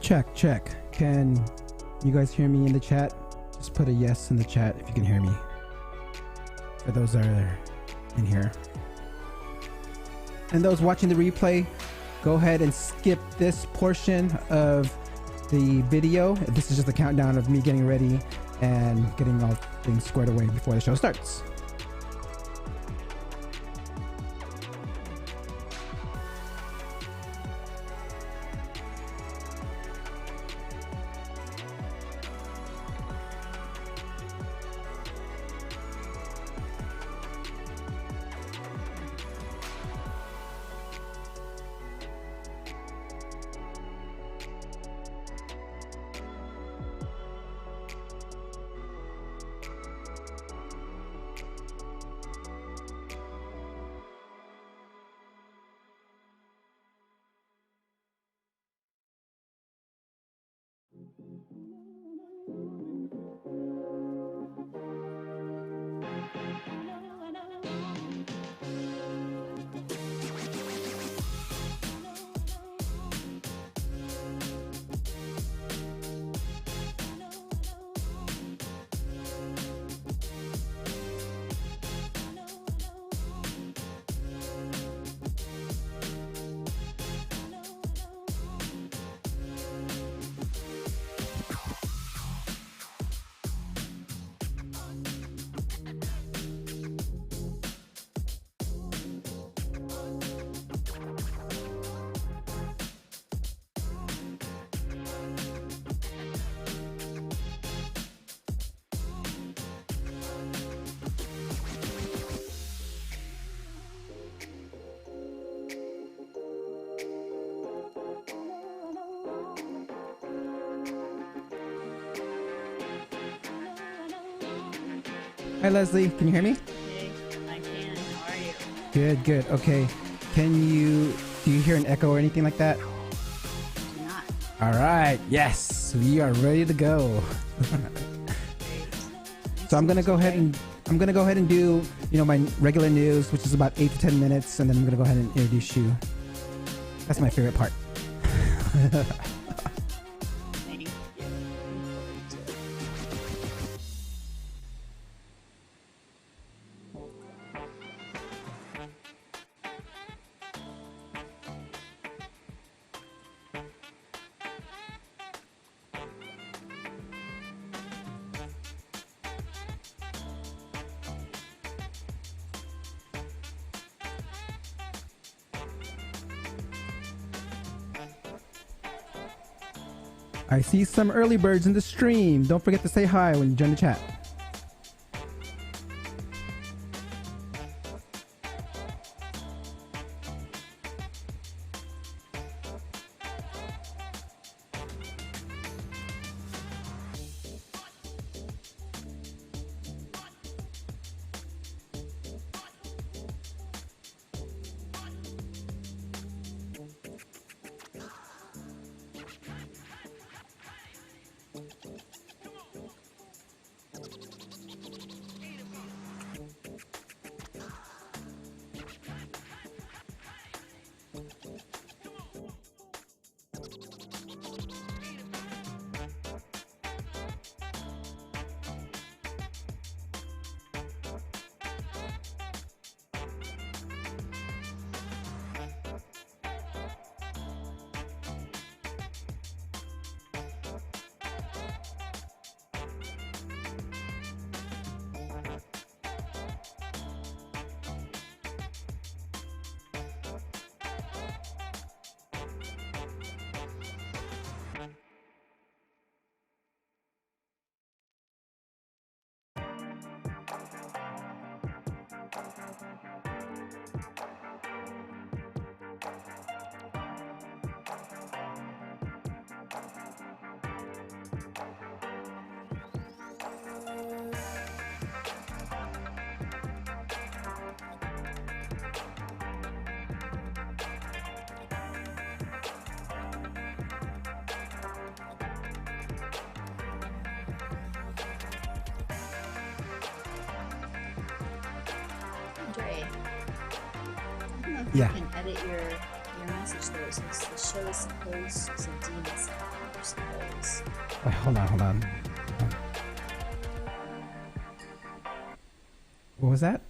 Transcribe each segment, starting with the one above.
Check. Can you guys hear me in the chat? Just put a yes in the chat if you can hear me. For those that are in here. And those watching the replay, go ahead and skip this portion of the video. This is just a countdown of me getting ready and getting all things squared away before the show starts. Hi Leslie, can you hear me? Hey, I can. How are you? Good. Okay. Do you hear an echo or anything like that? Do not. All right. Yes, we are ready to go. So I'm gonna go ahead and do my regular news, which is about 8 to 10 minutes, and then I'm gonna go ahead and introduce you. That's my favorite part. I see some early birds in the stream. Don't forget to say hi when you join the chat. Yeah. You can edit your message there since the show is supposed to deem itself. I suppose. Wait, hold on. What was that?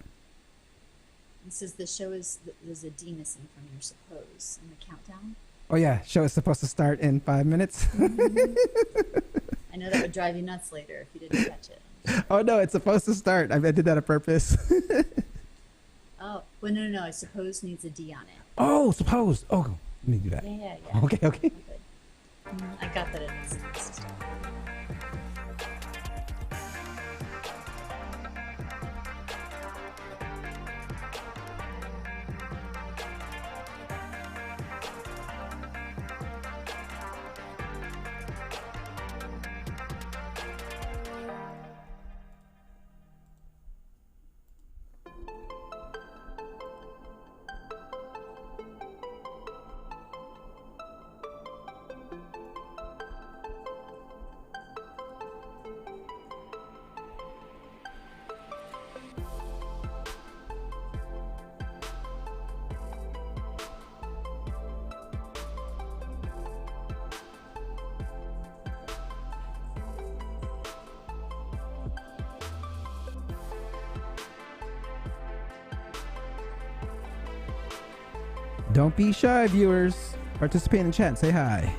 It says the show is, there's a D missing from your suppose in the countdown. Oh yeah, show is supposed to start in 5 minutes. I know that would drive you nuts later if you didn't catch it. Oh no, it's supposed to start. I did that on purpose. Oh, well, no. I suppose needs a D on it. Oh, suppose. Oh, let me do that. Yeah. Okay. Okay. I got that it needs to start. Don't be shy, viewers. Participate in chat. Say hi.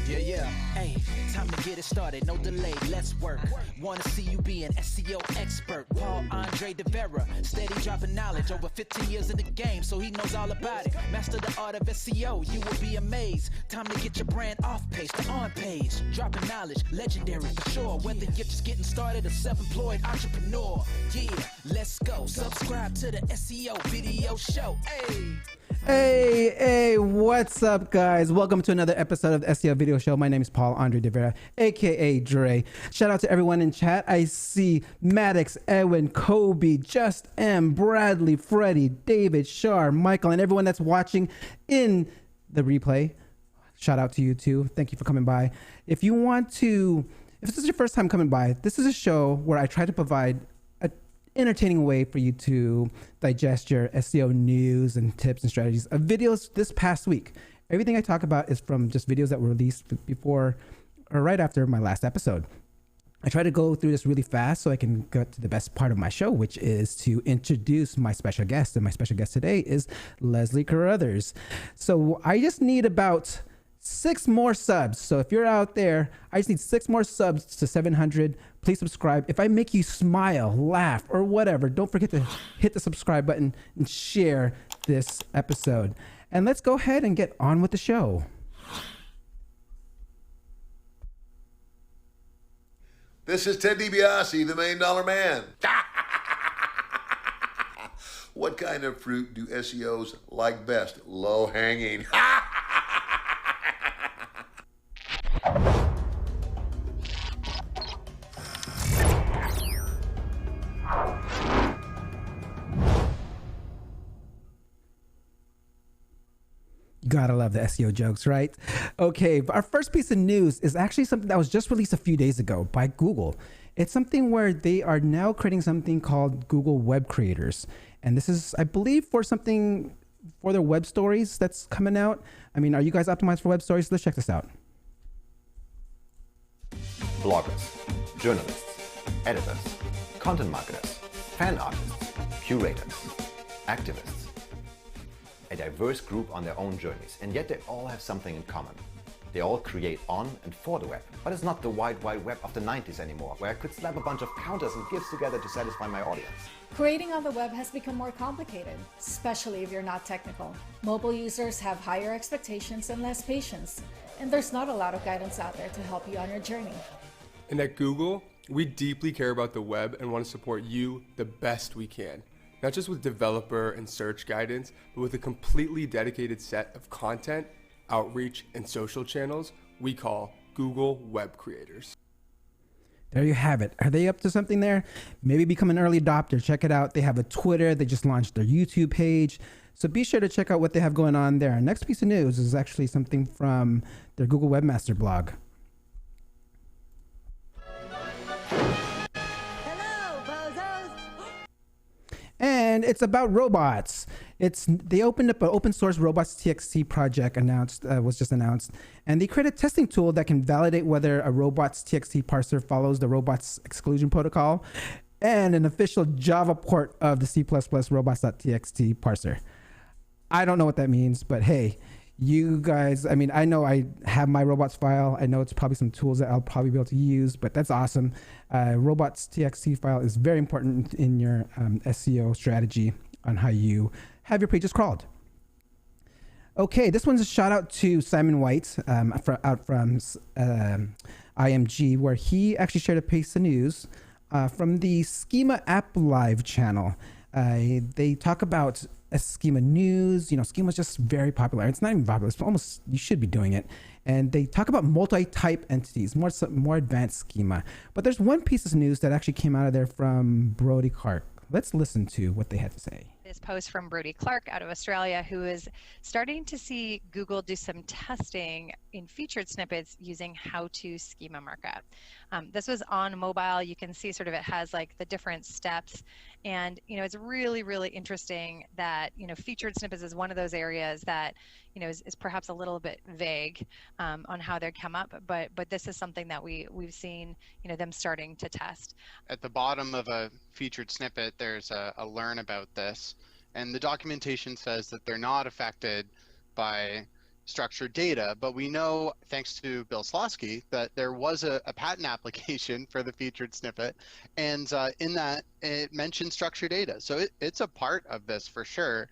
Yeah. Hey, time to get it started. No delay, let's work. Wanna see you be an SEO expert. Paul Andre De Vera, steady dropping knowledge. Over 15 years in the game, so he knows all about it. Master the art of SEO, you will be amazed. Time to get your brand off page to on page. Dropping knowledge, legendary for sure. Whether you're just getting started or self-employed entrepreneur. Yeah, let's go. Subscribe to the SEO Video Show. Hey, what's up, guys? Welcome to another episode of the SEO Video Show. My name is Paul Andre De Vera, aka Dre. Shout out to everyone in chat. I see Maddox, Edwin, Kobe, Just M, Bradley, Freddie, David, Shar, Michael, and everyone that's watching in the replay. Shout out to you too. Thank you for coming by. If this is your first time coming by, this is a show where I try to provide entertaining way for you to digest your SEO news and tips and strategies of videos this past week. Everything I talk about is from just videos that were released before or right after my last episode. I try to go through this really fast so I can get to the best part of my show, which is to introduce my special guest. And my special guest today is Leslie Carruthers. So I just need about 6 more subs. So if you're out there, I just need 6 more subs to 700. Please subscribe. If I make you smile, laugh, or whatever, don't forget to hit the subscribe button and share this episode. And let's go ahead and get on with the show. This is Ted DiBiase, the $1 Million Man. What kind of fruit do SEOs like best? Low hanging. Gotta love the SEO jokes, right? Okay, but our first piece of news is actually something that was just released a few days ago by Google. It's something where they are now creating something called Google Web Creators. And this is, I believe, for their web stories that's coming out. I mean, are you guys optimized for web stories? Let's check this out. Bloggers, journalists, editors, content marketers, fan artists, curators, activists. A diverse group on their own journeys, and yet they all have something in common. They all create on and for the web, but it's not the wide web of the 90s anymore, where I could slap a bunch of counters and gifs together to satisfy my audience. Creating on the web has become more complicated, especially if you're not technical. Mobile users have higher expectations and less patience, and there's not a lot of guidance out there to help you on your journey. And at Google, we deeply care about the web and want to support you the best we can. Not just with developer and search guidance, but with a completely dedicated set of content, outreach, and social channels we call Google Web Creators. There you have it. Are they up to something there? Maybe become an early adopter. Check it out. They have a Twitter. They just launched their YouTube page. So be sure to check out what they have going on there. Our next piece of news is actually something from their Google Webmaster blog. And it's about robots. They opened up an open source robots.txt project was just announced. And they created a testing tool that can validate whether a robots.txt parser follows the Robots Exclusion Protocol and an official Java port of the C++ robots.txt parser. I don't know what that means, but hey, you guys, I mean, I know I have my robots file. I know it's probably some tools that I'll probably be able to use, but that's awesome. Robots.txt file is very important in your SEO strategy on how you have your pages crawled. Okay, this one's a shout out to Simon White out from IMG, where he actually shared a piece of news from the Schema App live channel. They talk about Schema news. You know, Schema is just very popular. It's not even popular. It's almost, you should be doing it. And they talk about multi-type entities, more advanced Schema. But there's one piece of news that actually came out of there from Brody Clark. Let's listen to what they had to say. This post from Brody Clark out of Australia, who is starting to see Google do some testing in featured snippets using how-to schema markup. This was on mobile. You can see sort of it has like the different steps, and it's really, really interesting that featured snippets is one of those areas that is perhaps a little bit vague on how they come up, but this is something that we've seen them starting to test. At the bottom of a featured snippet, there's a learn about this, and the documentation says that they're not affected by structured data, but we know, thanks to Bill Slosky, that there was a patent application for the featured snippet, and in that it mentioned structured data. So it's a part of this for sure.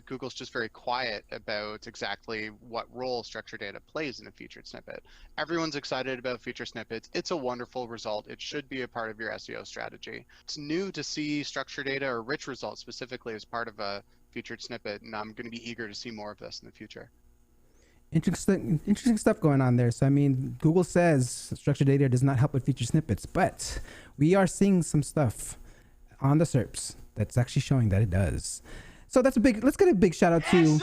Google's just very quiet about exactly what role structured data plays in a featured snippet. Everyone's excited about featured snippets. It's a wonderful result. It should be a part of your SEO strategy. It's new to see structured data or rich results specifically as part of a featured snippet, and I'm going to be eager to see more of this in the future. Interesting stuff going on there. So, I mean, Google says structured data does not help with featured snippets, but we are seeing some stuff on the SERPs that's actually showing that it does. So let's get a big shout out to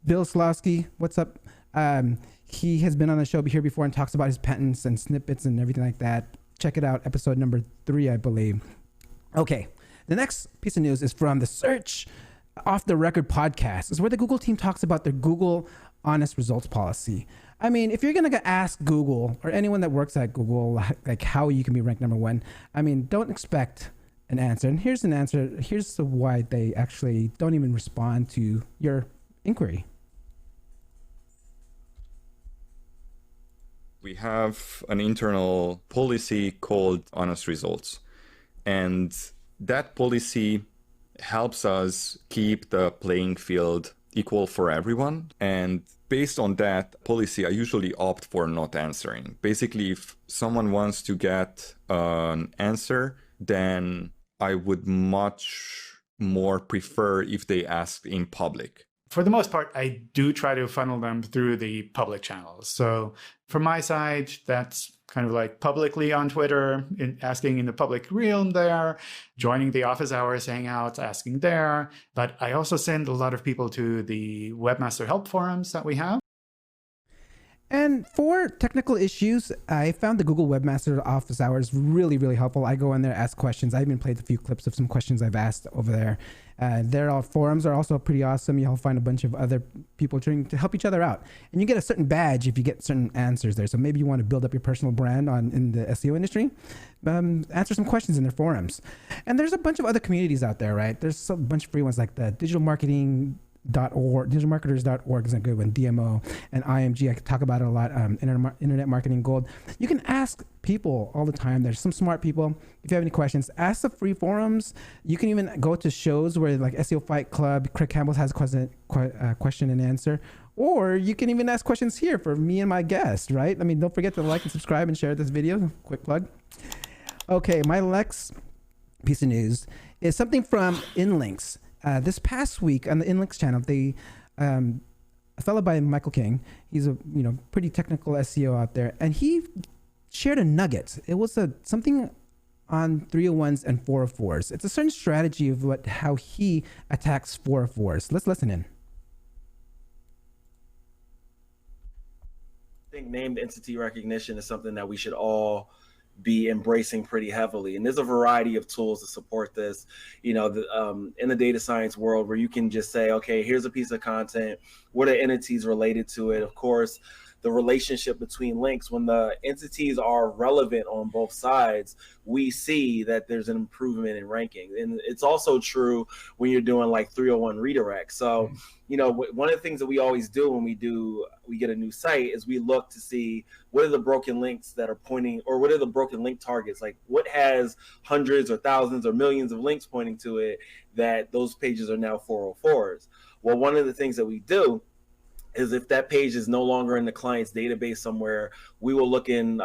Bill Slosky. What's up? He has been on the show here before and talks about his patents and snippets and everything like that. Check it out, episode number 3, I believe. Okay, the next piece of news is from the Search Off the Record podcast. Is where the Google team talks about their Google Honest Results policy. I mean, if you're gonna ask Google or anyone that works at Google like how you can be ranked number 1, I mean, don't expect an answer. And here's an answer. Here's why they actually don't even respond to your inquiry. We have an internal policy called Honest Results. And that policy helps us keep the playing field equal for everyone. And based on that policy, I usually opt for not answering. Basically, if someone wants to get an answer, then I would much more prefer if they asked in public. For the most part, I do try to funnel them through the public channels. So from my side, that's kind of like publicly on Twitter, asking in the public realm there, joining the office hours hangouts, asking there. But I also send a lot of people to the webmaster help forums that we have. And for technical issues, I found the Google Webmaster Office Hours really, really helpful. I go in there, ask questions. I even played a few clips of some questions I've asked over there. Their forums are also pretty awesome. You'll find a bunch of other people trying to help each other out. And you get a certain badge if you get certain answers there. So maybe you want to build up your personal brand in the SEO industry. Answer some questions in their forums. And there's a bunch of other communities out there, right? There's a bunch of free ones like the digitalmarketers.org is a good one, DMO, and IMG. I could talk about it a lot. InternetMarketing.gold. You can ask people all the time. There's some smart people. If you have any questions, ask the free forums. You can even go to shows where like SEO Fight Club, Craig Campbell has a question and answer. Or you can even ask questions here for me and my guest, right? I mean, don't forget to like and subscribe and share this video. Quick plug. Okay, my next piece of news is something from Inlinks. This past week on the Inlinks channel, a fellow by Michael King, he's a pretty technical SEO out there, and he shared a nugget. It was something on 301s and 404s. It's a certain strategy of how he attacks 404s. Let's listen in. I think named entity recognition is something that we should all be embracing pretty heavily, and there's a variety of tools to support this. In the data science world, where you can just say, okay, here's a piece of content, what are entities related to it? Of course, the relationship between links, when the entities are relevant on both sides, we see that there's an improvement in ranking. And it's also true when you're doing like 301 redirects. So one of the things that we always do when we get a new site is we look to see what are the broken links that are pointing, or what are the broken link targets, like what has hundreds or thousands or millions of links pointing to it, that those pages are now 404s. Well, one of the things that we do is if that page is no longer in the client's database somewhere, we will look in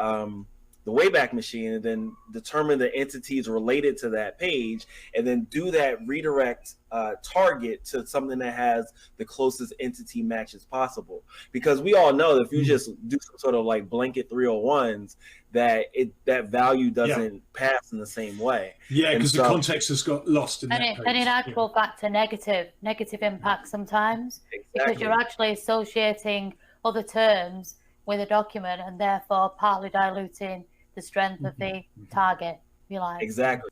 the Wayback Machine and then determine the entities related to that page, and then do that redirect target to something that has the closest entity matches possible. Because we all know that if you just do some sort of like blanket 301s, that value doesn't pass in the same way. Yeah, because the context has got lost in that page. And in actual fact, a negative impact sometimes, because you're actually associating other terms with a document and therefore partly diluting the strength of the target, if you like. Exactly.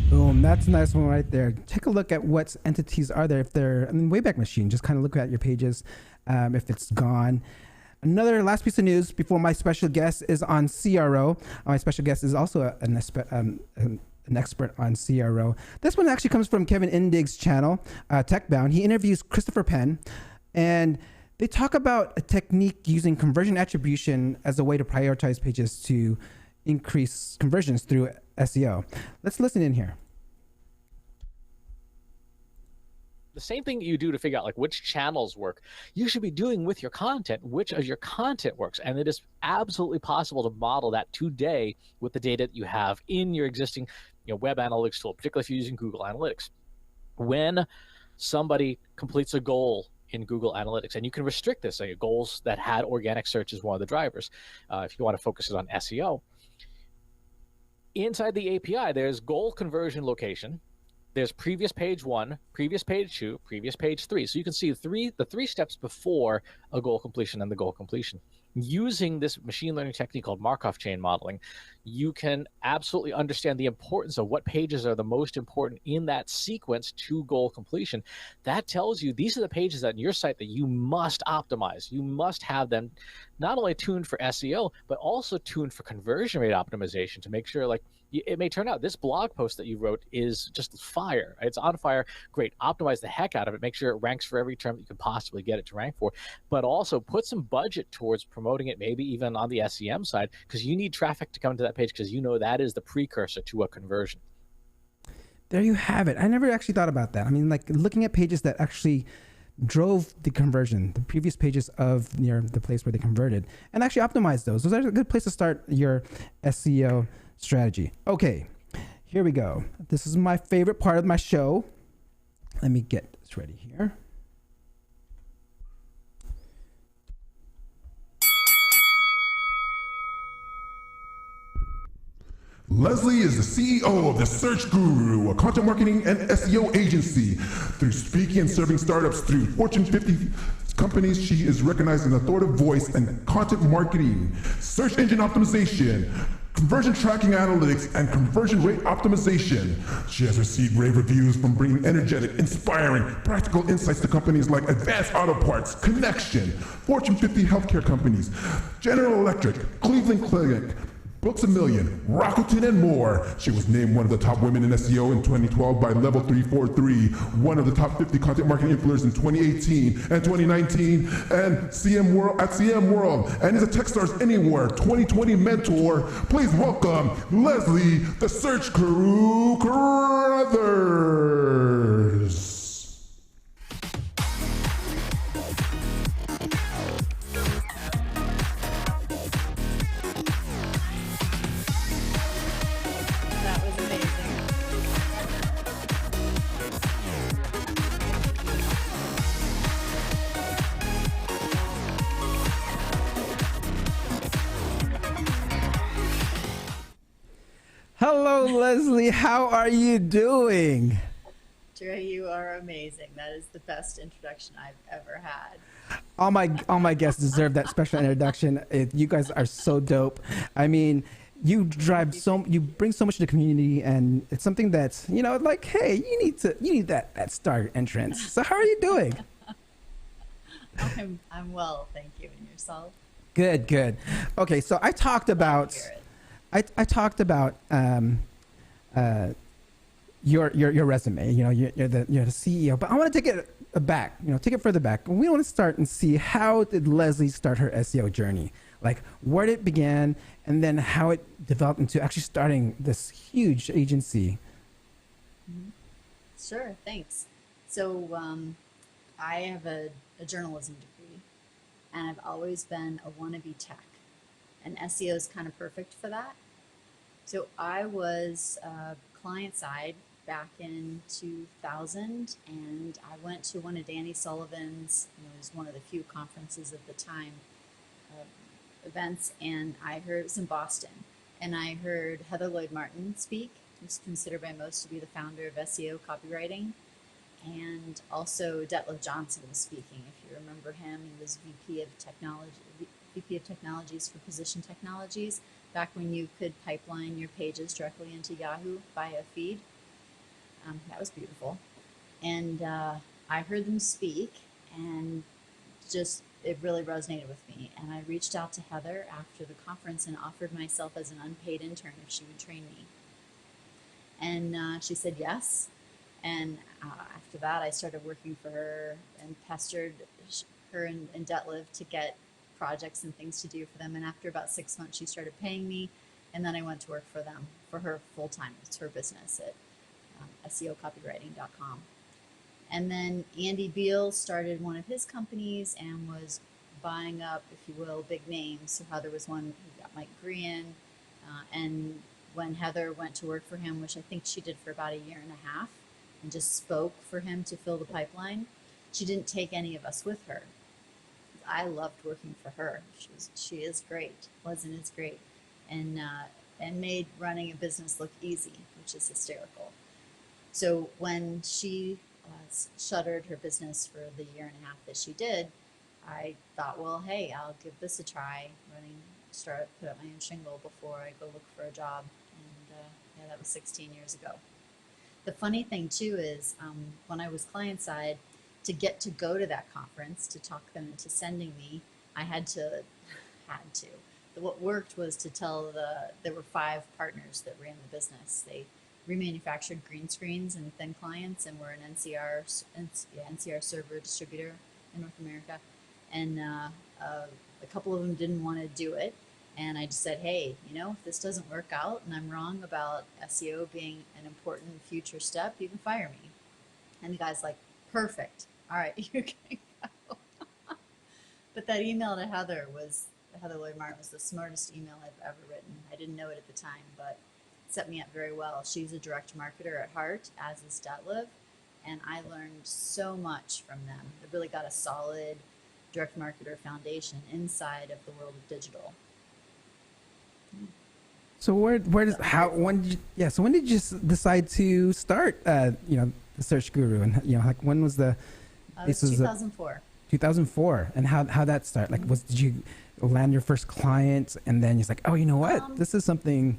Boom, that's a nice one right there. Take a look at what entities are there. If they're Wayback Machine, just kind of look at your pages if it's gone. Another last piece of news before my special guest is on CRO. My special guest is also an expert on CRO. This one actually comes from Kevin Indig's channel, TechBound. He interviews Christopher Penn, and they talk about a technique using conversion attribution as a way to prioritize pages to increase conversions through SEO. Let's listen in here. The same thing you do to figure out like which channels work, you should be doing with your content, which of your content works. And it is absolutely possible to model that today with the data that you have in your existing web analytics tool, particularly if you're using Google Analytics. When somebody completes a goal in Google Analytics, and you can restrict this, like goals that had organic search as one of the drivers, if you want to focus it on SEO. Inside the API, there's goal conversion location. There's previous page 1, previous page 2, previous page 3. So you can see the three steps before a goal completion and the goal completion. Using this machine learning technique called Markov chain modeling, you can absolutely understand the importance of what pages are the most important in that sequence to goal completion. That tells you these are the pages on your site that you must optimize. You must have them not only tuned for SEO, but also tuned for conversion rate optimization to make sure, like, it may turn out this blog post that you wrote is just fire. It's on fire. Great. Optimize the heck out of it. Make sure it ranks for every term that you can possibly get it to rank for, but also put some budget towards promoting it, maybe even on the SEM side, because you need traffic to come to that page because that is the precursor to a conversion. There you have it. I never actually thought about that. I mean, like looking at pages that actually drove the conversion, the previous pages of the place where they converted, and actually optimize those. Those are a good place to start your SEO strategy. Okay, here we go. This is my favorite part of my show. Let me get this ready here. Leslie is the CEO of the Search Guru, a content marketing and SEO agency. Through speaking and serving startups through Fortune 50 companies, she is recognized as an authoritative voice in content marketing, search engine optimization, conversion tracking analytics, and conversion rate optimization. She has received rave reviews from bringing energetic, inspiring, practical insights to companies like Advanced Auto Parts, Connection, Fortune 50 healthcare companies, General Electric, Cleveland Clinic, Books A Million, Rakuten, and more. She was named one of the top women in SEO in 2012 by Level 343, one of the top 50 content marketing influencers in 2018 and 2019, and CM World at CM World, and is a Techstars Anywhere 2020 mentor. Please welcome Leslie, the Search Guru Carruthers. Hello, Leslie. How are you doing? Dre, you are amazing. That is the best introduction I've ever had. All my guests deserve that special introduction. You guys are so dope. I mean, you bring so much to the community, and it's something that's like, hey, you need that star entrance. So how are you doing? I'm well, thank you. And yourself? Good. Okay, so I talked about your resume. You're the CEO, but I want to take it back. Take it further back. We want to start and see, how did Leslie start her SEO journey? Like, where it began, and then how it developed into actually starting this huge agency. Mm-hmm. Sure, thanks. So I have a journalism degree, and I've always been a wannabe tech, and SEO is kind of perfect for that. So I was client side back in 2000, and I went to one of Danny Sullivan's, it was one of the few conferences at the time, events, and I heard, it was in Boston, and I heard Heather Lloyd Martin speak, who's considered by most to be the founder of SEO copywriting, and also Detlef Johnson was speaking. If you remember him, he was VP of Technologies for Position Technologies, back when you could pipeline your pages directly into Yahoo via a feed. That was beautiful. And I heard them speak, and just, it really resonated with me. And I reached out to Heather after the conference and offered myself as an unpaid intern if she would train me. And she said yes. And after that, I started working for her and pestered her and Detliv to get projects and things to do for them. And after about 6 months, she started paying me. And then I went to work for them, for her full time. It's her business at SEOcopywriting.com. And then Andy Beal started one of his companies and was buying up, if you will, big names. So Heather was one who got Mike Grian. And when Heather went to work for him, which I think she did for about a year and a half, and just spoke for him to fill the pipeline, she didn't take any of us with her. I loved working for her. She is great, was and is great, and made running a business look easy, which is hysterical. So when she shuttered her business for the year and a half that she did, I thought, well, hey, I'll give this a try, put up my own shingle before I go look for a job. And yeah, that was 16 years ago. The funny thing too is when I was client side, to get to go to that conference, to talk them into sending me, I had to. What worked was to tell there were 5 partners that ran the business. They remanufactured green screens and thin clients and were an NCR server distributor in North America. And a couple of them didn't want to do it. And I just said, hey, if this doesn't work out and I'm wrong about SEO being an important future step, you can fire me. And the guy's like, perfect. All right, you can go. But that email to Heather Lloyd Martin was the smartest email I've ever written. I didn't know it at the time, but it set me up very well. She's a direct marketer at heart, as is Detliv, and I learned so much from them. They really got a solid direct marketer foundation inside of the world of digital. So when did you decide to start the Search Guru, and when was the? This was 2004. 2004, and how that start? Like, did you land your first client, and then you're like, oh, you know what, this is something.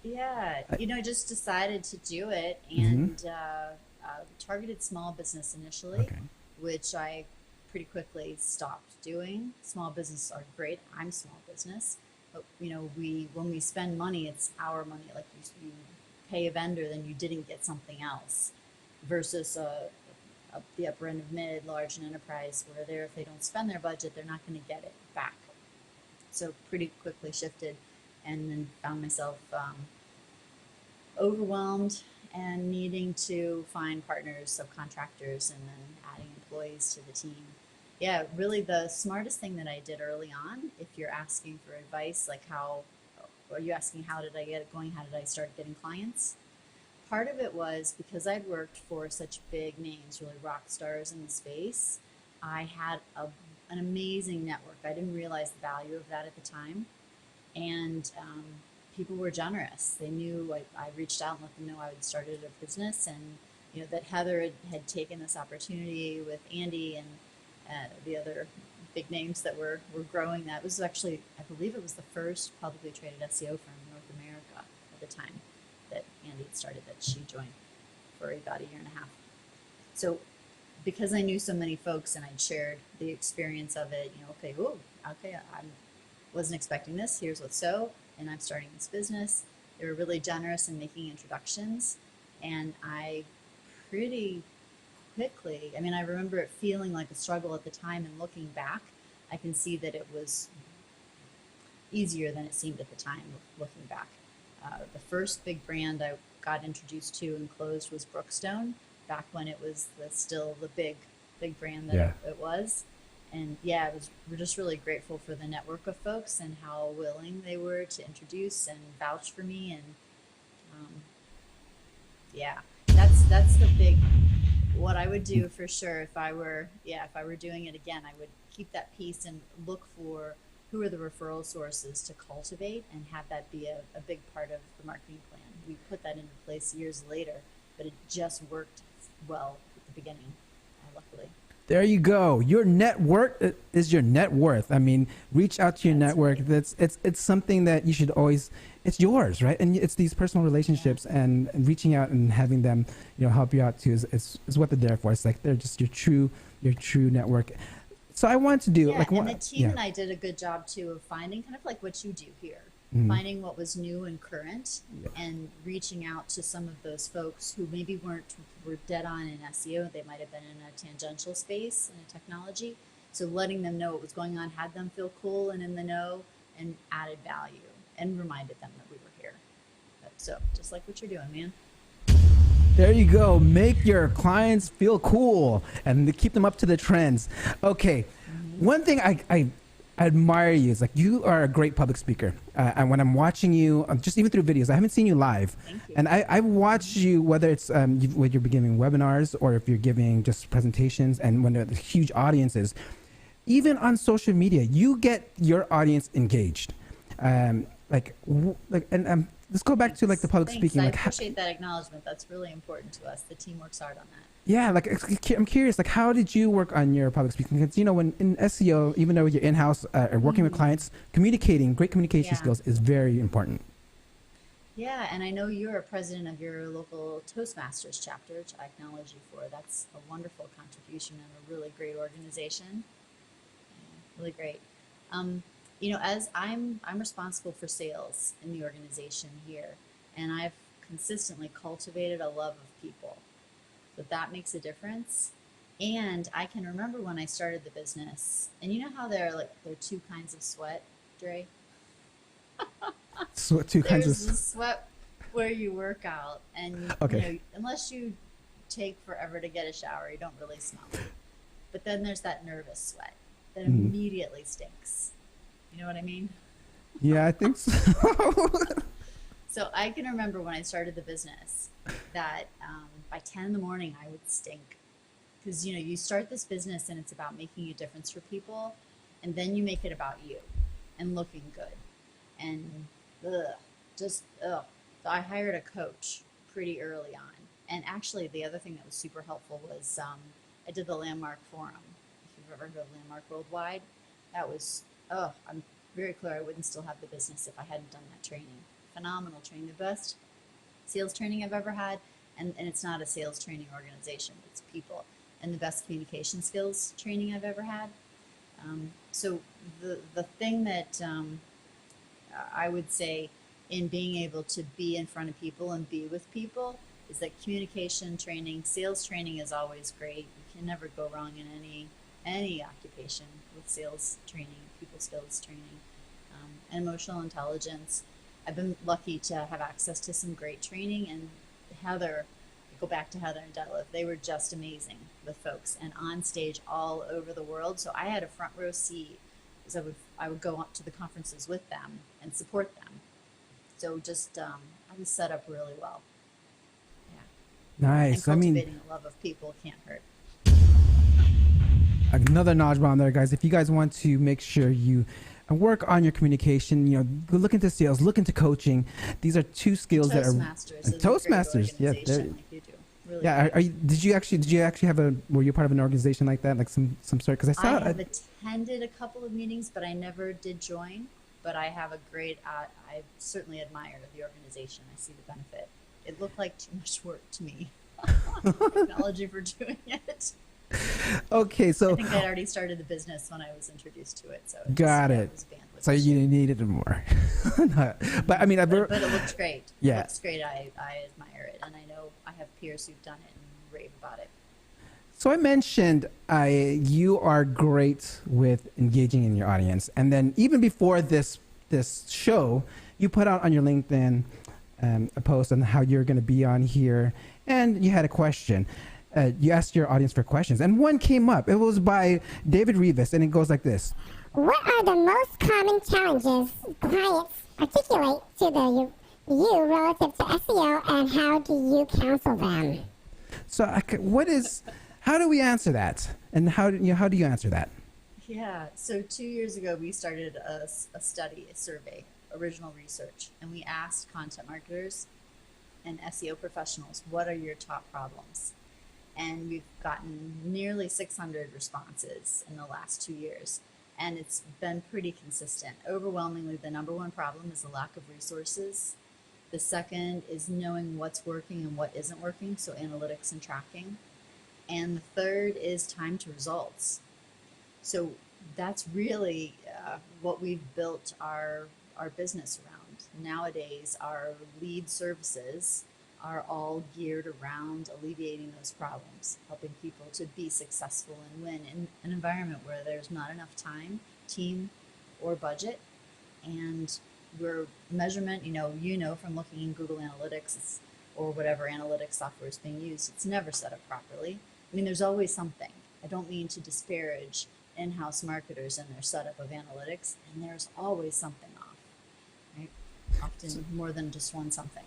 Yeah, just decided to do it, and targeted small business initially, which I pretty quickly stopped doing. Small businesses are great. I'm small business. But, when we spend money, it's our money. Like you pay a vendor, then you didn't get something else, versus the upper end of mid, large, and enterprise, where if they don't spend their budget, they're not going to get it back. So pretty quickly shifted, and then found myself overwhelmed and needing to find partners, subcontractors, and then adding employees to the team. Yeah, really the smartest thing that I did early on, if you're asking for advice, like how did I get it going? How did I start getting clients? Part of it was because I'd worked for such big names, really rock stars in the space. I had an amazing network. I didn't realize the value of that at the time. And people were generous. They knew I reached out and let them know I had started a business, and that Heather had taken this opportunity with Andy and the other big names that were growing. That was actually, I believe it was the first publicly traded SEO firm in North America at the time that Andy had started, that she joined for about a year and a half. So because I knew so many folks and I'd shared the experience of it, I wasn't expecting this. Here's what's and I'm starting this business. They were really generous in making introductions, and I pretty quickly, I remember it feeling like a struggle at the time, and looking back, I can see that it was easier than it seemed at the time, looking back. The first big brand I got introduced to and closed was Brookstone, back when it was still the big brand that it was. And yeah, we're just really grateful for the network of folks and how willing they were to introduce and vouch for me. And that's the big, what I would do for sure if I were doing it again. I would keep that piece and look for who are the referral sources to cultivate and have that be a big part of the marketing plan. We put that into place years later, but it just worked well at the beginning, luckily. There you go. Your network is your net worth. Reach out to your network. Right. It's something that you should always, it's yours, right? And it's these personal relationships, and reaching out and having them, help you out too is what they're there for. It's like they're just your true network. So I wanted to do and the team and I did a good job too of finding kind of like what you do here. finding what was new and current, and reaching out to some of those folks who maybe were dead on in SEO. They might have been in a tangential space in a technology. So letting them know what was going on, had them feel cool and in the know, and added value and reminded them that we were here. So just like what you're doing, man. There you go. Make your clients feel cool and keep them up to the trends. Okay. One thing I admire you is like you are a great public speaker. And when I'm watching you, just even through videos, I haven't seen you live. Thank you. And I've watched you, whether it's when you're giving webinars or if you're giving just presentations and when there's huge audiences. Even on social media, you get your audience engaged. Let's go back to like the public speaking. I Like, appreciate that acknowledgement. That's really important to us. The team works hard on that. yeah, like I'm curious, like how did you work on your public speaking? Because when in SEO, even though you're in-house and working with clients, great communication skills is very important. Yeah, and I know you're a president of your local Toastmasters chapter, which I acknowledge you for. That's a wonderful contribution and a really great organization. Yeah, really great. As I'm responsible for sales in the organization here, and I've consistently cultivated a love of people. So that makes a difference. And I can remember when I started the business, and you know how there are two kinds of sweat, Dre? There's the sweat where you work out, and unless you take forever to get a shower, you don't really smell it. But then there's that nervous sweat that immediately stinks. You know what I mean? Yeah, I think so. So I can remember when I started the business that by 10 in the morning I would stink. Because, you start this business and it's about making a difference for people, and then you make it about you and looking good. And So I hired a coach pretty early on. And actually the other thing that was super helpful was I did the Landmark Forum. If you've ever heard of Landmark Worldwide, that was, I'm very clear I wouldn't still have the business if I hadn't done that training. Phenomenal training, the best sales training I've ever had. And it's not a sales training organization, it's people. And the best communication skills training I've ever had. So the thing that I would say in being able to be in front of people and be with people is that communication training, sales training is always great. You can never go wrong in any occupation with sales training, people skills training, and emotional intelligence. I've been lucky to have access to some great training, and Heather, go back to Heather and Detlef, they were just amazing with folks and on stage all over the world. So I had a front row seat because I would go up to the conferences with them and support them. So just I was set up really well. Yeah. Nice. And cultivating a love of people can't hurt. Another knowledge bomb there, guys. If you guys want to make sure you work on your communication, look into sales, look into coaching. These are two skills that are Toastmasters. Yeah, really did you actually were you part of an organization like that, like some sort? Because I have attended a couple of meetings, but I never did join. But I have a great, I certainly admire the organization. I see the benefit. It looked like too much work to me. Technology for doing it. Okay, so I think I'd already started the business when I was introduced to it. So got it. So you needed it more. But I mean, but it looks great. Yeah, it looks great. I admire it, and I know I have peers who've done it and rave about it. So I mentioned you are great with engaging in your audience, and then even before this show, you put out on your LinkedIn a post on how you're going to be on here, and you had a question. You asked your audience for questions, and one came up. It was by David Rivas, and it goes like this. What are the most common challenges clients articulate to you relative to SEO, and how do you counsel them? So how do we answer that? And how do you answer that? Yeah, so 2 years ago, we started a study, a survey, original research, and we asked content marketers and SEO professionals, what are your top problems? And we've gotten nearly 600 responses in the last 2 years. And it's been pretty consistent. Overwhelmingly, the number one problem is the lack of resources. The second is knowing what's working and what isn't working, so analytics and tracking. And the third is time to results. So that's really what we've built our business around. Nowadays, our lead services are all geared around alleviating those problems, helping people to be successful and win in an environment where there's not enough time, team, or budget. And we're measurement, from looking in Google Analytics or whatever analytics software is being used, it's never set up properly. I mean, there's always something. I don't mean to disparage in-house marketers and their setup of analytics, and there's always something off, right? Often more than just one something.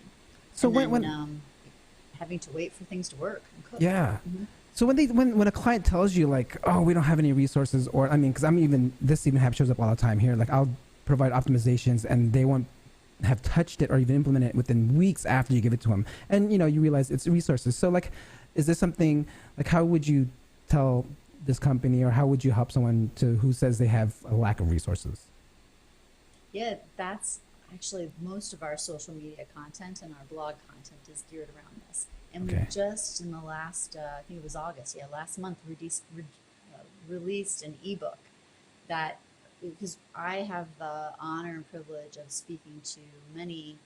So and when having to wait for things to work and cook. Yeah. Mm-hmm. So when a client tells you like, oh, we don't have any resources, or I mean, because this even shows up all the time here. Like I'll provide optimizations and they won't have touched it or even implemented it within weeks after you give it to them, and you realize it's resources. So like, is this something like how would you tell this company, or how would you help someone who says they have a lack of resources? Yeah, that's actually most of our social media content and our blog content is geared around this. And we just in the last, I think it was August, last month, released an ebook that, because I have the honor and privilege of speaking to many,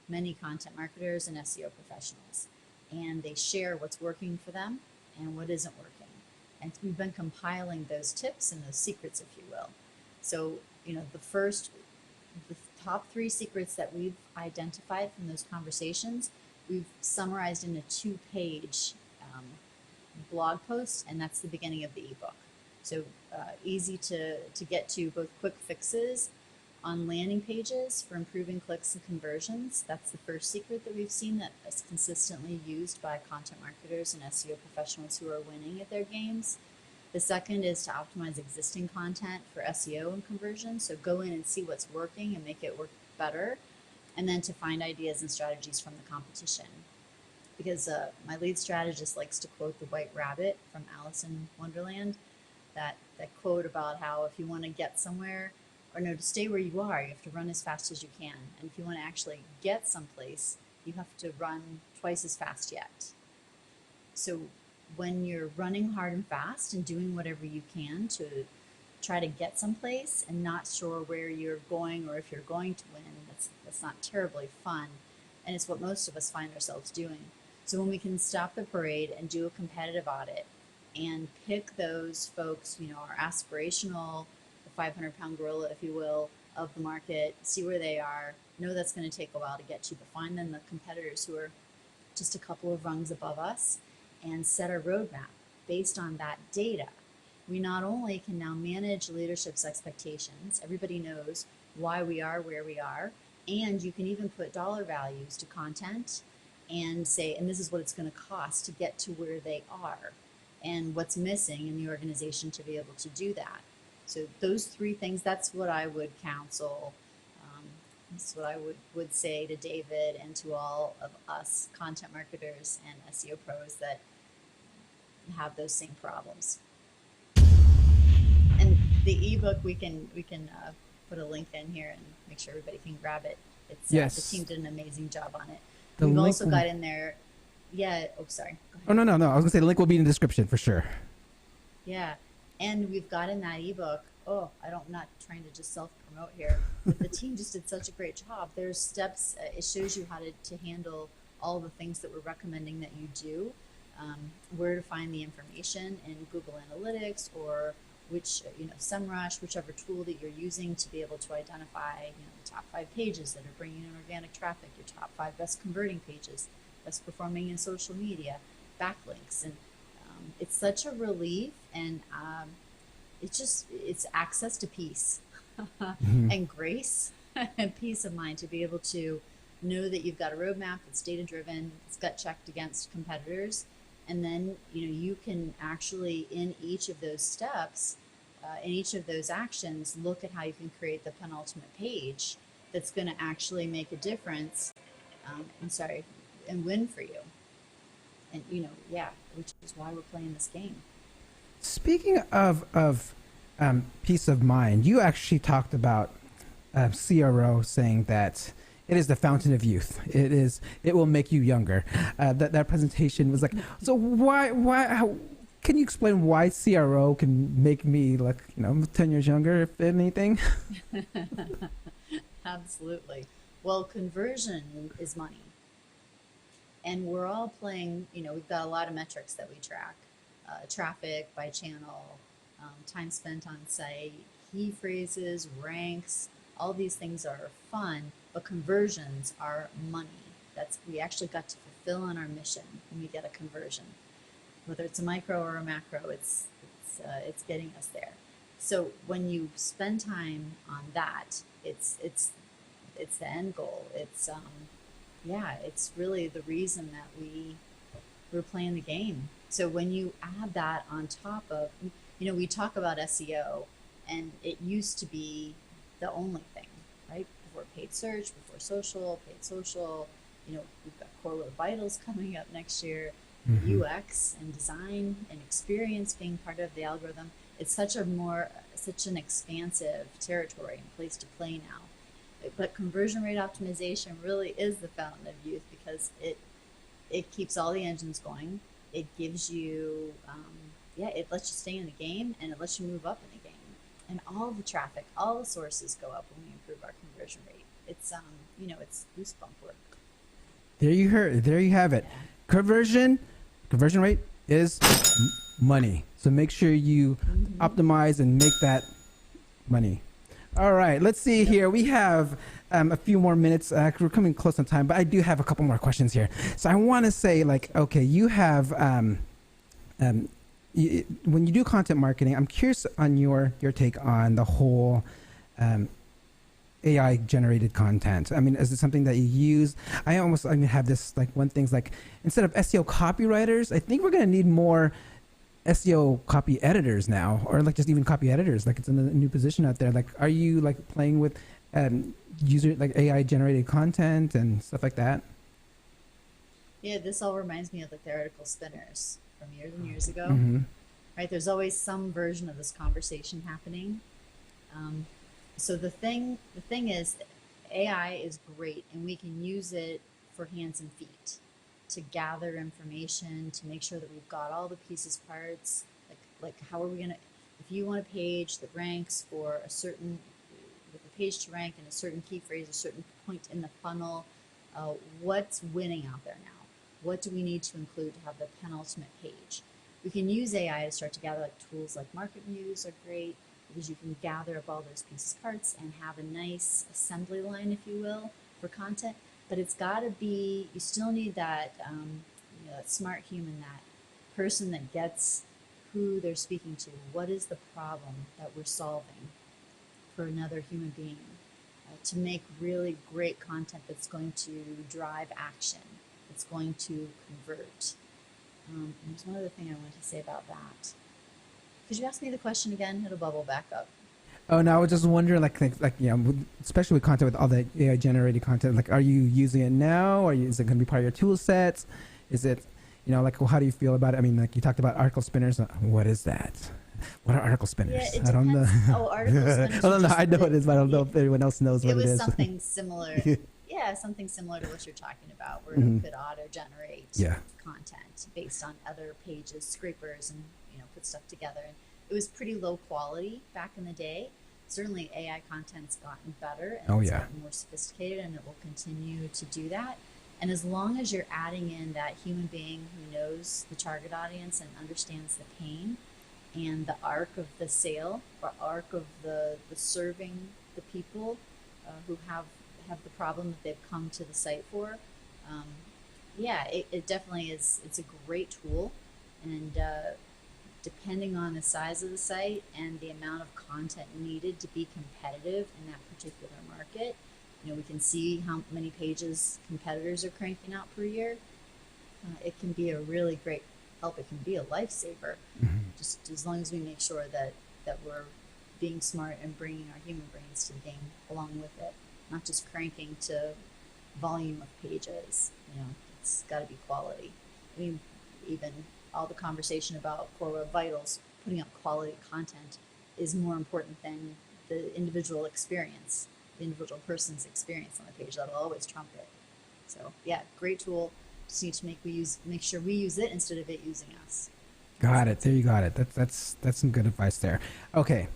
many content marketers and SEO professionals, and they share what's working for them and what isn't working. And we've been compiling those tips and those secrets, if you will. So, the top 3 secrets that we've identified from those conversations, we've summarized in a 2-page blog post, and that's the beginning of the ebook. So easy to get to, both quick fixes on landing pages for improving clicks and conversions. That's the first secret that we've seen that is consistently used by content marketers and SEO professionals who are winning at their games. The second is to optimize existing content for SEO and conversion. So go in and see what's working and make it work better. And then to find ideas and strategies from the competition. Because my lead strategist likes to quote the White Rabbit from Alice in Wonderland. That quote about how if you want to get somewhere, to stay where you are, you have to run as fast as you can. And if you want to actually get someplace, you have to run twice as fast yet. So when you're running hard and fast and doing whatever you can to try to get someplace and not sure where you're going or if you're going to win, that's not terribly fun. And it's what most of us find ourselves doing. So when we can stop the parade and do a competitive audit and pick those folks, our aspirational, the 500-pound gorilla, if you will, of the market, see where they are, know that's going to take a while to get to, but find then the competitors who are just a couple of rungs above us and set a roadmap based on that data. We not only can now manage leadership's expectations, everybody knows why we are where we are, and you can even put dollar values to content and say, and this is what it's going to cost to get to where they are, and what's missing in the organization to be able to do that. So those 3 things, that's what I would counsel. That's what I would say to David and to all of us content marketers and SEO pros that have those same problems. And the ebook, we can put a link in here and make sure everybody can grab it. It's the team did an amazing job on it. We've also got in there. Yeah. Oh, sorry. Oh, no. I was going to say the link will be in the description for sure. Yeah. And we've got in that ebook, I'm not trying to just self-promote here, but the team just did such a great job. There's steps, it shows you how to handle all the things that we're recommending that you do, where to find the information in Google Analytics or which, SEMrush, whichever tool that you're using to be able to identify, the top 5 pages that are bringing in organic traffic, your top 5 best converting pages, best performing in social media, backlinks. And it's such a relief, and it's access to peace and grace and peace of mind to be able to know that you've got a roadmap that's data driven, it's gut checked against competitors, and then you can actually in each of those steps, in each of those actions, look at how you can create the penultimate page that's going to actually make a difference. And win for you. And which is why we're playing this game. Speaking of peace of mind, you actually talked about CRO saying that it is the fountain of youth. It will make you younger. That presentation was like, so how can you explain why CRO can make me 10 years younger, if anything? Absolutely. Well, conversion is money. And we're all playing, we've got a lot of metrics that we track. Traffic by channel, time spent on site, key phrases, ranks, all these things are fun, but conversions are money. We actually got to fulfill on our mission when we get a conversion. Whether it's a micro or a macro, it's getting us there. So when you spend time on that, it's the end goal. It's really the reason that we're playing the game. So when you add that on top of, we talk about SEO, and it used to be the only thing, right? Before paid search, before social, paid social. We've got Core Web Vitals coming up next year. UX and design and experience being part of the algorithm. It's such an expansive territory and place to play now. But conversion rate optimization really is the fountain of youth, because it keeps all the engines going. It gives you, it lets you stay in the game, and it lets you move up in the game. And all the traffic, all the sources go up when we improve our conversion rate. It's, it's goosebump work. There you have it. Conversion rate is money. So make sure you optimize and make that money. All right, let's see here. We have a few more minutes. We're coming close on time, but I do have a couple more questions here. So I want to say, okay, you have, when you do content marketing, I'm curious on your take on the whole AI generated content. I mean, is it something that you use? I have this, one thing's instead of SEO copywriters, I think we're going to need more SEO copy editors now, or just even copy editors. It's in a new position out there. Are you playing with user AI generated content and stuff like that? Yeah, this all reminds me of the article spinners from years and years ago. Right? There's always some version of this conversation happening. So the thing is, AI is great, and we can use it for hands and feet to gather information, to make sure that we've got all the pieces, parts, like how are we gonna, if you want a page that ranks for a certain, with a page to rank in a certain key phrase, a certain point in the funnel, what's winning out there now? What do we need to include to have the penultimate page? We can use AI to start to gather, tools like Market Views are great, because you can gather up all those pieces, parts, and have a nice assembly line, if you will, for content. But it's got to be, you still need that, that smart human, that person that gets who they're speaking to. What is the problem that we're solving for another human being, to make really great content that's going to drive action, that's going to convert. There's one other thing I wanted to say about that. Could you ask me the question again? It'll bubble back up. Oh, no, I was just wondering, especially with content, with all the AI generated content, are you using it now, or is it going to be part of your tool sets? Is it, how do you feel about it? I mean, you talked about article spinners. What is that? What are article spinners? Yeah, I don't know. Oh, article spinners. I don't know. I know it is, but I don't know if everyone else knows what it is. It was something similar. Yeah, something similar to what you're talking about, where it could auto-generate content based on other pages, scrapers, and put stuff together. And it was pretty low quality back in the day. Certainly AI content's gotten better, and it's gotten more sophisticated, and it will continue to do that. And as long as you're adding in that human being who knows the target audience and understands the pain and the arc of the sale, or arc of the serving the people who have the problem that they've come to the site for, it definitely is. It's a great tool, and depending on the size of the site and the amount of content needed to be competitive in that particular market, we can see how many pages competitors are cranking out per year. It can be a really great help. It can be a lifesaver, just as long as we make sure that we're being smart and bringing our human brains to the game along with it, not just cranking to volume of pages. It's got to be quality. I mean, even all the conversation about Core Web Vitals, putting up quality content is more important than the individual experience, the individual person's experience on the page. That'll always trump it. So yeah, great tool. Just need to make sure we use it instead of it using us. Got it. There you got it. That's some good advice there. Okay.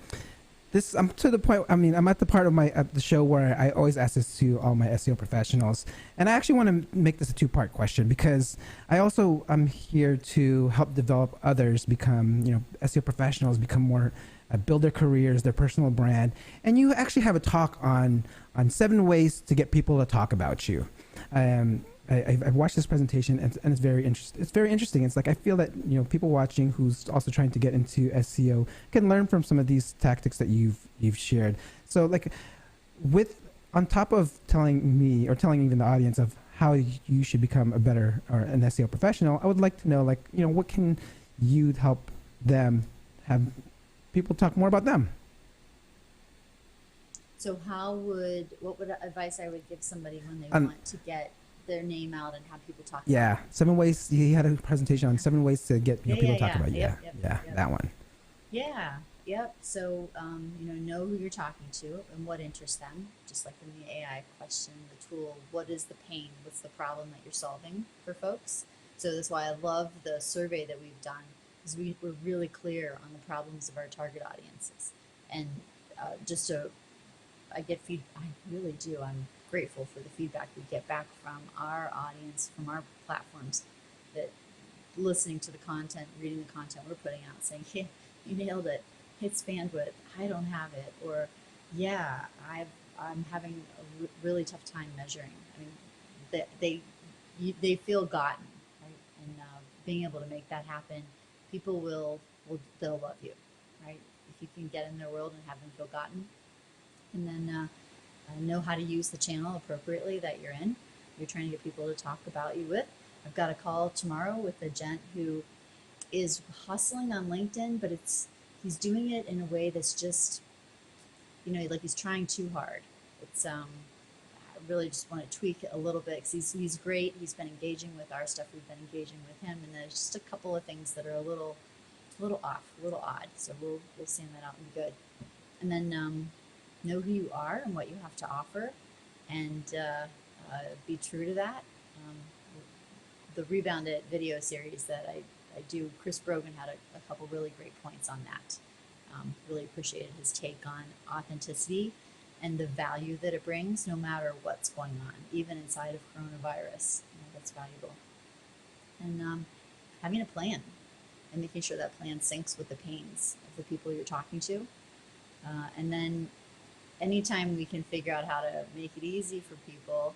I'm to the point. I mean, I'm at the part of the show where I always ask this to all my SEO professionals, and I actually want to make this a two-part question because I'm here to help develop others become, SEO professionals, become more, build their careers, their personal brand. And you actually have a talk on 7 ways to get people to talk about you. I've watched this presentation and it's very interesting. It's very interesting. It's like I feel that people watching who's also trying to get into SEO can learn from some of these tactics that you've shared. So like, on top of telling me or telling even the audience of how you should become a better or an SEO professional, I would like to know what can you help them have people talk more about them. So what would advice I would give somebody when they want to get their name out and have people talk about Yeah, 7 ways. He had a presentation on 7 ways to get people to talk about you. Yep. That one. Yeah, yep. So, know who you're talking to and what interests them. Just like in the AI question, the tool, what is the pain? What's the problem that you're solving for folks? So that's why I love the survey that we've done, because we're really clear on the problems of our target audiences. And I get feedback. I really do. I'm grateful for the feedback we get back from our audience, from our platforms, that listening to the content, reading the content we're putting out, saying, "Hey, you nailed it. It's bandwidth. I don't have it," or "Yeah, I'm having a really tough time measuring." I mean, they feel gotten, right? And being able to make that happen, people they'll love you, right? If you can get in their world and have them feel gotten, and then know how to use the channel appropriately that you're trying to get people to talk about you with. I've got a call tomorrow with a gent who is hustling on LinkedIn, but he's doing it in a way that's just, like he's trying too hard. It's I really just want to tweak it a little bit because he's great. He's been engaging with our stuff. We've been engaging with him, and there's just a couple of things that are a little off, a little odd. So we'll sand that out and be good. And then know who you are and what you have to offer, and be true to that. The Rebound It video series that I do, Chris Brogan had a couple really great points on that. Really appreciated his take on authenticity and the value that it brings no matter what's going on, even inside of coronavirus. That's valuable. And having a plan and making sure that plan syncs with the pains of the people you're talking to. And then anytime we can figure out how to make it easy for people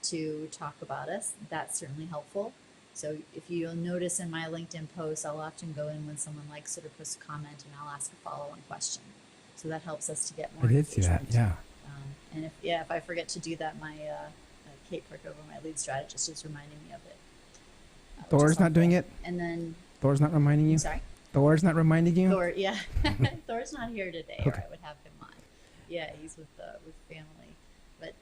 to talk about us, that's certainly helpful. So if you'll notice in my LinkedIn posts, I'll often go in when someone likes it or puts a comment, and I'll ask a follow-on question. So that helps us to get more engagement. Yeah. And if I forget to do that, my Kate Parkover, my lead strategist, is reminding me of it. Thor's not doing it? And then Thor's not reminding you? Sorry? Thor's not reminding you? Thor, yeah. Thor's not here today, or I would have him on. Yeah, he's with family. But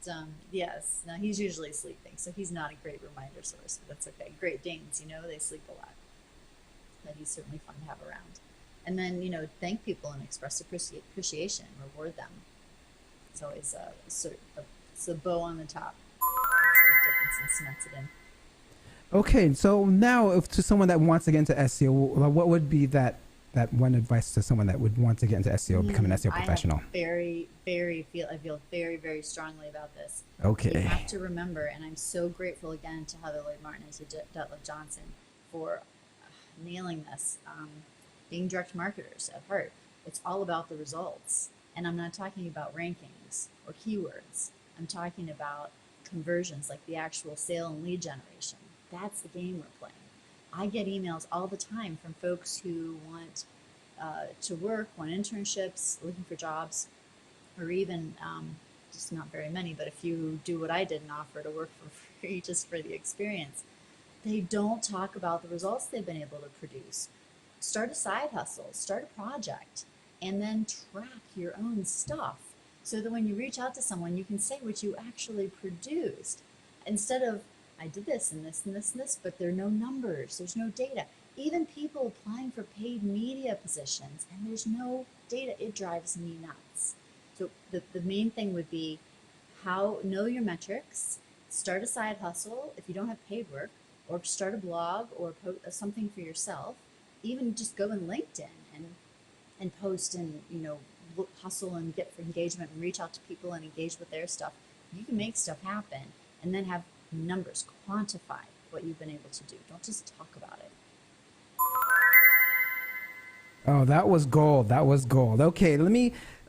yes, now he's usually sleeping, so he's not a great reminder source, but that's okay. Great Danes, they sleep a lot. But he's certainly fun to have around. And then, thank people and express appreciation, reward them. It's always it's a bow on the top. That's a big difference and cements it in. Okay, so now to someone that wants to get into SEO, what would be that one advice to someone that would want to get into SEO, become an SEO professional? I feel very, very strongly about this. Okay. You have to remember, and I'm so grateful again to Heather Lloyd Martin and to Detlef Johnson for nailing this. Being direct marketers at heart, it's all about the results. And I'm not talking about rankings or keywords. I'm talking about conversions, like the actual sale and lead generation. That's the game we're playing. I get emails all the time from folks who want to work, want internships, looking for jobs, or even just not very many, but if you do what I did and offer to work for free just for the experience, they don't talk about the results they've been able to produce. Start a side hustle, start a project, and then track your own stuff so that when you reach out to someone, you can say what you actually produced instead of, I did this and this and this and this, but there are no numbers, there's no data. Even people applying for paid media positions and there's no data, it drives me nuts. So the main thing would be know your metrics, start a side hustle if you don't have paid work, or start a blog or post something for yourself. Even just go in LinkedIn and post and hustle and get for engagement and reach out to people and engage with their stuff. You can make stuff happen and then have numbers, quantify what you've been able to do. Don't just talk about it. Oh, that was gold. That was gold. Okay,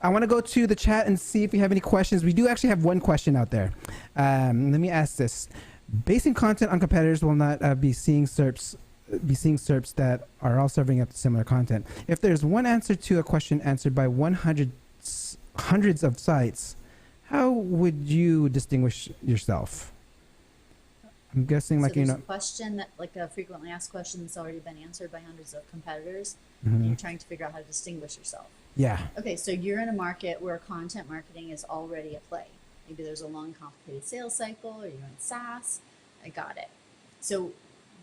I want to go to the chat and see if we have any questions. We do actually have one question out there. Let me ask this. Basing content on competitors will not be seeing SERPs that are all serving up similar content. If there's one answer to a question answered by hundreds of sites, how would you distinguish yourself? I'm guessing, like, so there's a question that, like a frequently asked question that's already been answered by hundreds of competitors, Mm-hmm. and you're trying to figure out how to distinguish yourself. Yeah. Okay, so you're in a market where content marketing is already at play. Maybe there's a long, complicated sales cycle, or you're in SaaS. I got it. So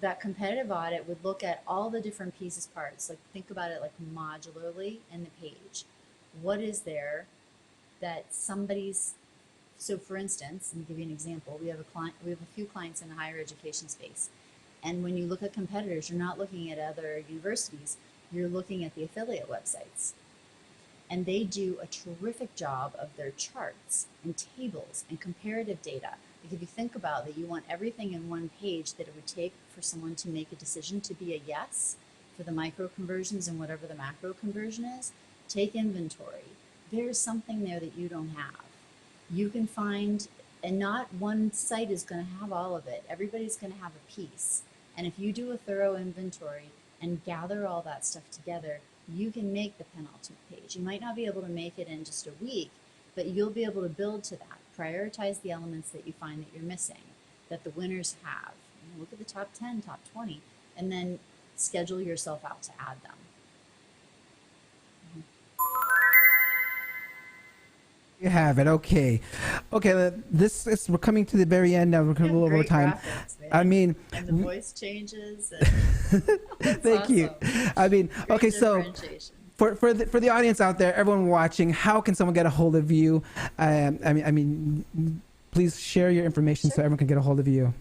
that competitive audit would look at all the different pieces, parts. Like, think about it like modularly in the page. What is there that somebody's... So for instance, let me give you an example. We have a few clients in the higher education space. And when you look at competitors, you're not looking at other universities, you're looking at the affiliate websites. And they do a terrific job of their charts and tables and comparative data. Like, if you think about that, you want everything in one page that it would take for someone to make a decision to be a yes for the micro conversions and whatever the macro conversion is. Take inventory. There's something there that you don't have. You can find, and not one site is going to have all of it. Everybody's going to have a piece. And if you do a thorough inventory and gather all that stuff together, you can make the penultimate page. You might not be able to make it in just a week, but you'll be able to build to that. Prioritize the elements that you find that you're missing, that the winners have. Look at the top 10, top 20, and then schedule yourself out to add them. You have it. Okay. We're coming to the very end now. We're coming a little over time. I mean, and the voice changes. Thank you. I mean, okay, so for the audience out there, everyone watching, how can someone get a hold of you? I mean, please share your information so everyone can get a hold of you.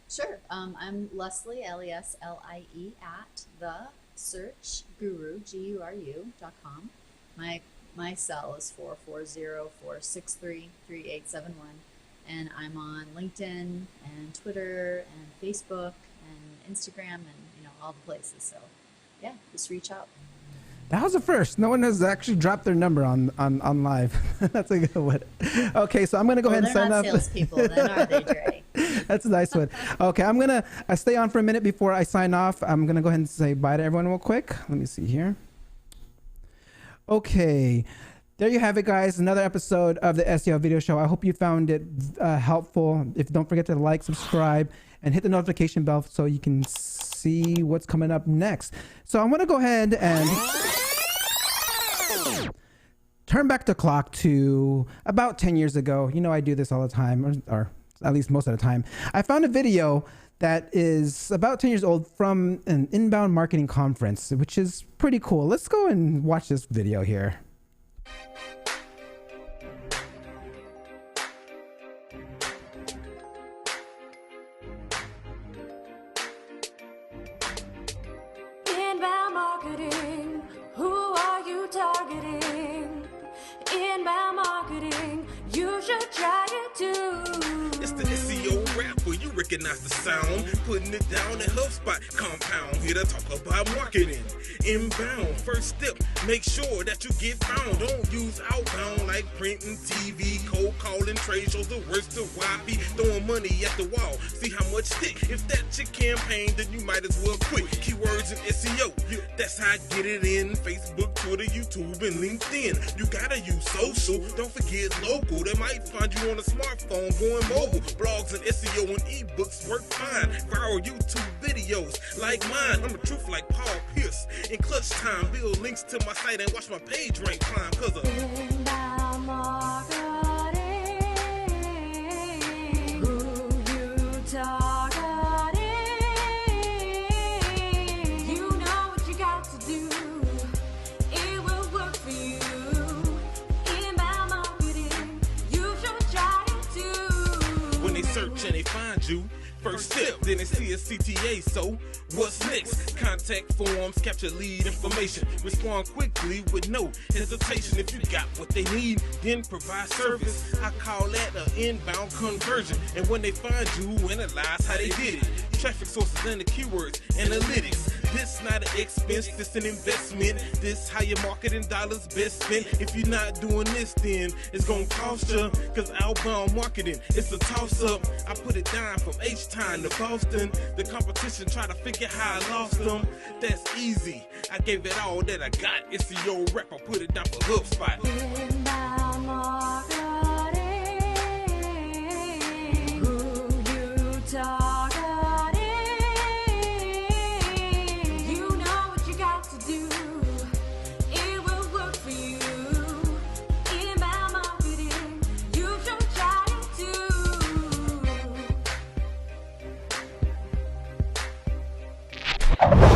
Sure. I'm Leslie, Leslie, at thesearchguru.com. My cell is 440-463-3871, and I'm on LinkedIn and Twitter and Facebook and Instagram and all the places. So yeah, just reach out. That was the first. No one has actually dropped their number on live. That's a good one. Okay, so I'm gonna go ahead and sign up. They're not salespeople, then are they, Dre? That's a nice one. Okay, I'm gonna stay on for a minute before I sign off. I'm gonna go ahead and say bye to everyone real quick. Let me see here. Okay, there you have it, guys. Another episode of the SEO Video Show. I hope you found it helpful. Don't forget to like, subscribe, and hit the notification bell so you can see what's coming up next. So I'm gonna go ahead and turn back the clock to about 10 years ago. I do this all the time, or at least most of the time. I found a video that is about 10 years old from an inbound marketing conference, which is pretty cool. Let's go and watch this video here. Inbound marketing, who are you targeting? Inbound marketing, you should try it too. It's the SEO rap where you recognize the sound, putting it down in HubSpot compound. Here to talk about marketing. Inbound, first step, make sure that you get found. Don't use outbound like print and TV, cold calling, trade shows, the worst of YP, throwing money at the wall. See how much stick. If that's your campaign, then you might as well quit. Keywords in SEO, that's how I get it in. Facebook, Twitter, YouTube, and LinkedIn. You gotta use social, don't forget local. They might find you on a smartphone going mobile. Blogs and SEO and ebooks work fine. Viral YouTube videos like mine. I'm a truth like Paul Pierce. In clutch time, build links to my site and watch my page rank climb. Cause of Inbound marketing, who you targeting? You know what you got to do. It will work for you. Inbound marketing, you should try it too. when they search and they find you, first step, then they see a CTA. So what's next? Contact forms, capture lead information, respond quickly with no hesitation. If you got what they need, then provide service. I call that an inbound conversion. And when they find you, analyze how they did it. Traffic sources and the keywords, analytics. This not an expense, this an investment. This how your marketing dollars best spent. If you're not doing this, then it's gonna cost you. Cause outbound marketing, it's a toss up. I put it down from H-Town to Boston. The competition try to figure how I lost them. That's easy. I gave it all that I got. SEO rap, I put it down for HubSpot. Inbound marketing. Who you targeting? You know what you got to do. It will work for you. Inbound marketing. You should try it too.